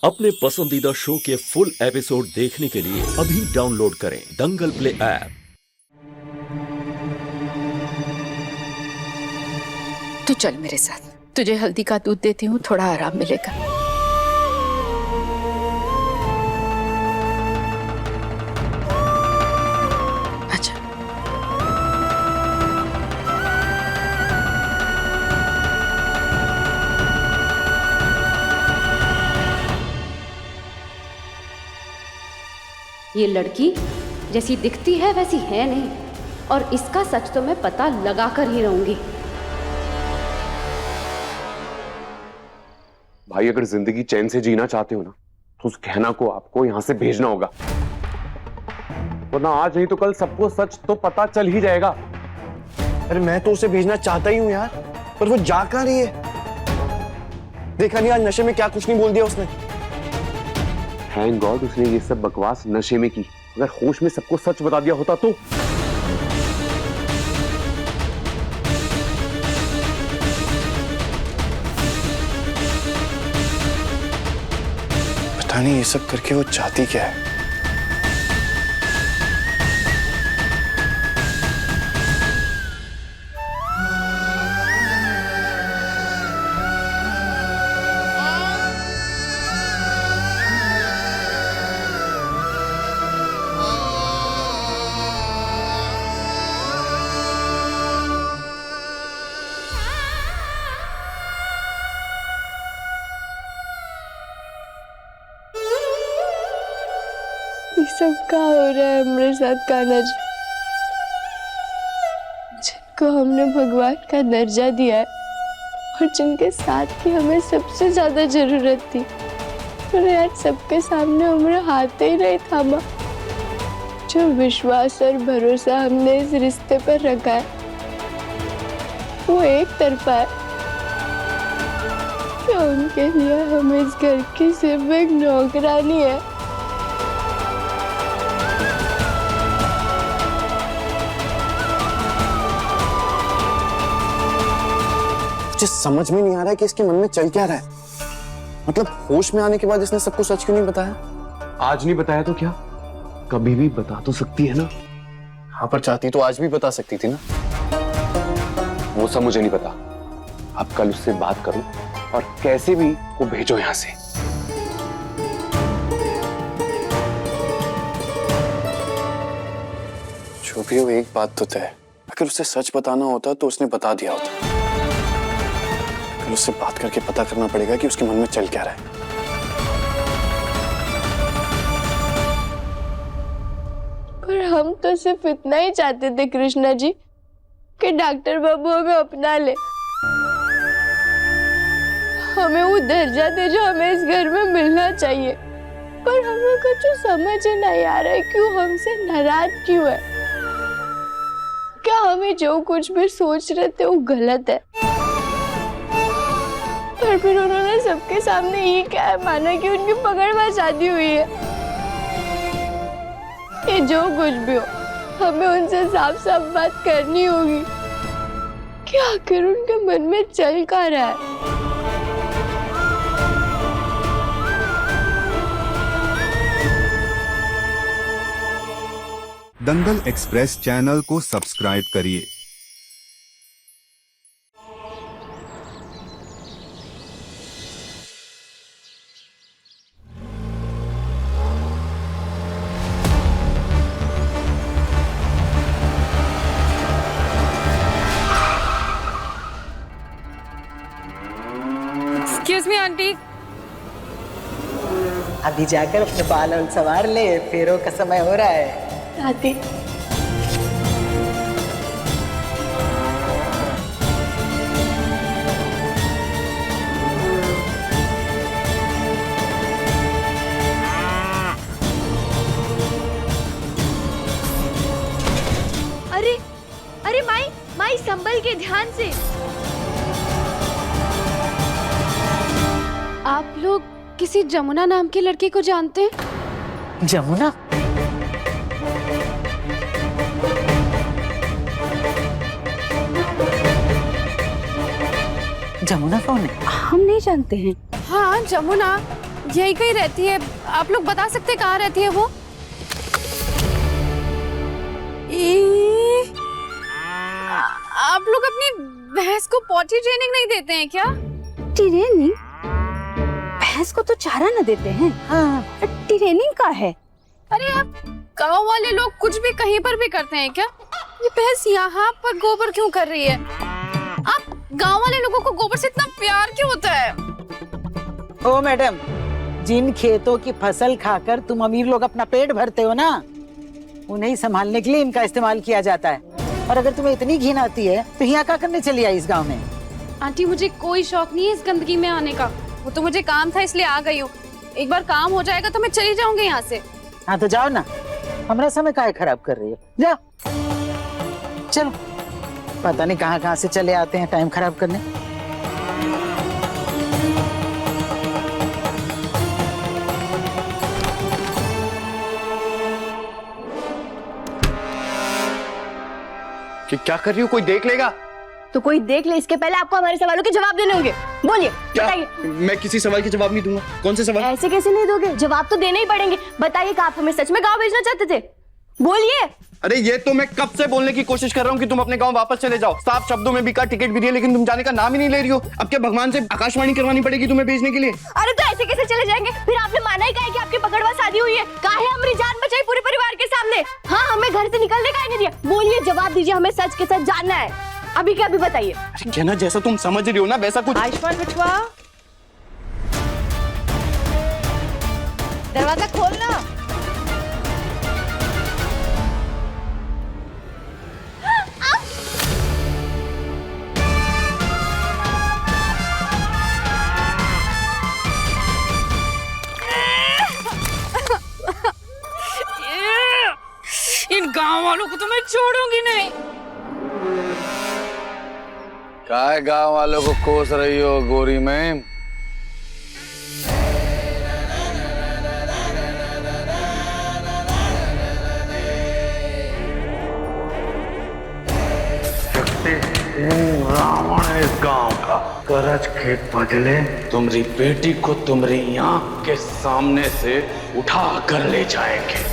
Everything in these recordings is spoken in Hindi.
अपने पसंदीदा शो के फुल एपिसोड देखने के लिए अभी डाउनलोड करें दंगल प्ले ऐप। तू चल मेरे साथ, तुझे हल्दी का दूध देती हूँ, थोड़ा आराम मिलेगा। अच्छा। ये लड़की जैसी दिखती है वैसी है नहीं, और इसका सच तो मैं पता लगा कर ही रहूंगी। भाई अगर जिंदगी चैन से जीना चाहते हो ना तो उस कहना को आपको यहां से भेजना होगा, वरना आज नहीं तो कल सबको सच तो पता चल ही जाएगा। अरे मैं तो उसे भेजना चाहता ही हूँ यार, पर वो जा कहाँ रही है? देखा नहीं आज नशे में क्या कुछ नहीं बोल दिया उसने। थैंक गॉड उसने ये सब बकवास नशे में की, अगर होश में सबको सच बता दिया होता तो। पता नहीं ये सब करके वो चाहती क्या है। सब क्या हो रहा है हमारे साथ कान्हा जी, जिनको हमने भगवान का दर्जा दिया है और जिनके साथ की हमें सबसे ज्यादा जरूरत थी, पर यार सबके सामने हमारा हाथ ही नहीं थामा। जो विश्वास और भरोसा हमने इस रिश्ते पर रखा है वो एक तरफा है। क्या उनके लिए हम इस घर की सिर्फ एक नौकरानी है? मुझे समझ में नहीं आ रहा है कि इसके मन में चल क्या रहा है। मतलब होश में आने के बाद इसने सबको सच क्यों नहीं बताया? आज नहीं बताया तो क्या कभी भी बता तो सकती है ना। हाँ पर चाहती तो आज भी बता सकती थी ना। वो सब मुझे नहीं पता, अब कल उससे बात करो और कैसे भी वो भेजो यहां से। जो भी हो एक बात तो तय, अगर उसे सच बताना होता तो उसने बता दिया होता। कल उससे बात करके पता करना पड़ेगा कि उसके मन में चल क्या रहा है। पर हम तो सिर्फ इतना ही चाहते थे कृष्णा जी कि डॉक्टर बाबू हमें अपना ले, हमें वो दर्जा दे जो हमें इस घर में मिलना चाहिए। पर हमें कुछ समझ ही नहीं आ रहा है क्यों हमसे नाराज क्यों है। क्या हमें जो कुछ भी सोच रहे थे वो गलत है? पर फिर उन्होंने सबके सामने ये क्या है माना कि उनकी पकड़ में शादी हुई है। ये जो कुछ भी हो हमें उनसे साफ साफ बात करनी होगी कि आखिर उनके मन में चल क्या रहा है। दंगल एक्सप्रेस चैनल को सब्सक्राइब करिए। Excuse me aunty. अभी जाकर अपने बाल और संवार ले, फेरों का समय हो रहा है। आती अरे अरे माई माई संभल के, ध्यान से। आप लोग किसी जमुना नाम के लड़के को जानते हैं? जमुना? जमुना कौन है? हम नहीं जानते हैं। हाँ जमुना, यहीं कहीं रहती है। आप लोग बता सकते कहाँ रहती है वो? आप लोग अपनी भैंस को पॉटी ट्रेनिंग नहीं देते हैं क्या? ट्रेनिंग? भैंस को तो चारा न देते हैं। हाँ, ट्रेनिंग का है। अरे आप गांव वाले लोग कुछ भी कहीं पर भी करते हैं क्या? ये भैंस यहाँ पर गोबर क्यों कर रही है? आप गांव वाले लोगों को गोबर से इतना प्यार क्यों होता है? ओ मैडम, जिन खेतों की फसल खाकर तुम अमीर लोग अपना पेट भरते हो ना, उन्हें संभालने के लिए इनका इस्तेमाल किया जाता है। और अगर तुम्हें इतनी घिन आती है तो यहाँ क्या करने चली आई इस गांव में? आंटी मुझे कोई शौक नहीं है इस गंदगी में आने का। वो तो मुझे काम था इसलिए आ गई हूँ। एक बार काम हो जाएगा तो मैं चली जाऊंगी यहाँ से। हाँ तो जाओ ना, हमारा समय काहे खराब कर रही है? जाओ चलो, पता नहीं कहाँ से चले आते हैं टाइम खराब करने। कि क्या कर रही हो? कोई देख लेगा? तो कोई देख ले, इसके पहले आपको हमारे सवालों के जवाब देने होंगे। बोलिए, बताइए। मैं किसी सवाल के जवाब नहीं दूंगा। कौन से सवाल? ऐसे कैसे नहीं दोगे? जवाब तो देने ही पड़ेंगे। बताइए कि आप हमें सच में गांव भेजना चाहते थे? बोलिए। अरे ये तो मैं कब से बोलने की कोशिश कर रहा हूँ कि तुम अपने गांव वापस चले जाओ। साफ शब्दों में भी कहा, टिकट भी दिया, लेकिन तुम जाने का नाम ही नहीं ले रही हो। अब क्या भगवान से आकाशवाणी करवानी पड़ेगी तुम्हें भेजने के लिए? अरे तो ऐसे कैसे चले जाएंगे? फिर आपने माना ही काहे कि आपकी पकड़वा शादी हुई है? काहे हमारी जान बचाई पूरे परिवार के सामने? हाँ, हमें घर से निकलने काहे नहीं दिया? बोलिए, जवाब दीजिए, हमें सच के सच जानना है। अभी क्या, अभी बताइए। अरे कहना जैसा तुम समझ रही हो ना वैसा कुछ। आयुष्मान बिछुआ, दरवाजा खोलना। इन गांव वालों को तो मैं छोड़ूंगी नहीं। काय गांव वालों को कोस रही हो गोरी मैम? रावण इस गांव का करज के बदले तुम्हारी बेटी को तुम्हारी आंख के सामने से उठा कर ले जाएंगे।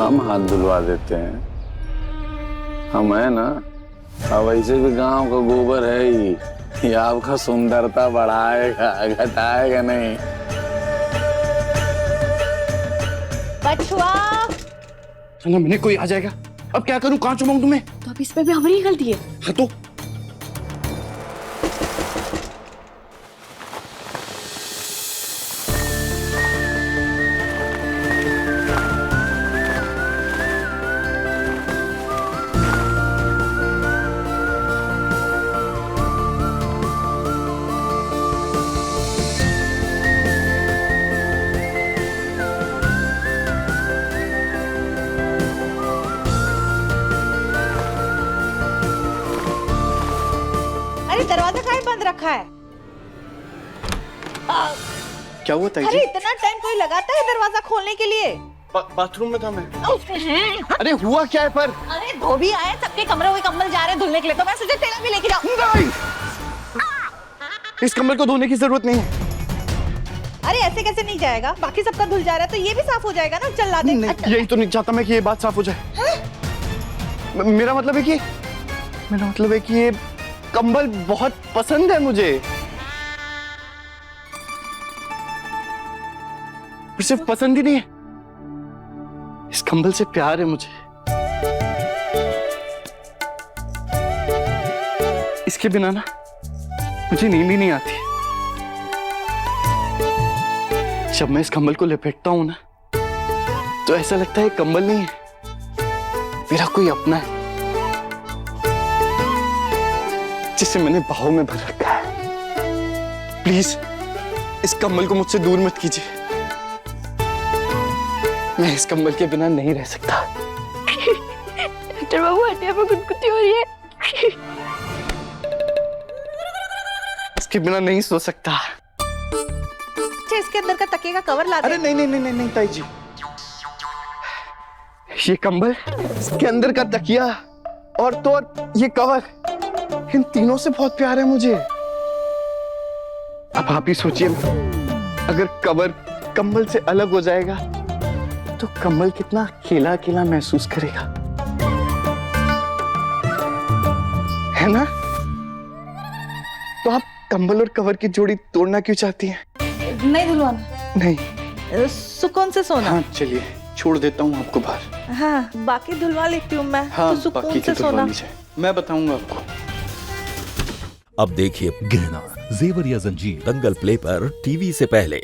हम हाथ धुलवा देते हैं, हम है ना। अब वैसे भी गांव का गोबर है ही, ये आपका सुंदरता बढ़ाएगा, घटाएगा नहीं। बछुआ, सुना मैंने, कोई आ जाएगा। अब क्या करूं? कहां चुमाऊं तुम्हें? तो अब इसमें भी हमारी गलती है। हाँ तो दरवाजा काहे बंद रखा है? क्या हुआ ताई जी? अरे इतना टाइम कोई लगाता है दरवाजा खोलने के लिए? बाथरूम में था मैं। अरे हुआ क्या है पर? अरे धोबी आए, सबके कमरे हुए कंबल जा रहे हैं धुलने के लिए, तो मैं सोचा तेरा भी लेके जाऊं। नहीं, इस कंबल को धोने की जरूरत नहीं है। अरे ऐसे कैसे नहीं जाएगा? बाकी सबका धुल जा रहा है तो ये भी साफ हो जाएगा ना। चल ला दे। यही तो नहीं चाहता मैं कि ये बात साफ हो जाए। मेरा मतलब है कि ये कंबल बहुत पसंद है मुझे। और सिर्फ पसंद ही नहीं है, इस कंबल से प्यार है मुझे। इसके बिना ना मुझे नींद ही नहीं आती। जब मैं इस कंबल को लपेटता हूं ना तो ऐसा लगता है कंबल नहीं है, मेरा कोई अपना है जिसे मैंने बाहों में भर रखा है। प्लीज इस कंबल को मुझसे दूर मत कीजिए, मैं इस कंबल के बिना नहीं रह सकता। डॉक्टर बाबू, हड्डियां में गुदगुदी हो रही है। इसके बिना नहीं सो सकता। इसके अंदर का तकिए का कवर ला दे। अरे नहीं ताई जी, ये कंबल, इसके अंदर का तकिया और तो और ये कवर, इन तीनों से बहुत प्यार है मुझे। अब आप ही सोचिए, अगर कवर कंबल से अलग हो जाएगा तो कंबल कितना अकेला अकेला महसूस करेगा, है ना? तो आप कंबल और कवर की जोड़ी तोड़ना क्यों चाहती हैं? नहीं धुलवाना। नहीं, सुकून से सोना। हाँ चलिए, छोड़ देता हूँ आपको बाहर। हाँ, बाकी धुलवा लेती हूँ मैं। हाँ, तो सुकून बाकी से के सोना। मैं बताऊंगा आपको। अब देखिए गहना, जेवर या जंजीर दंगल प्ले पर टीवी से पहले।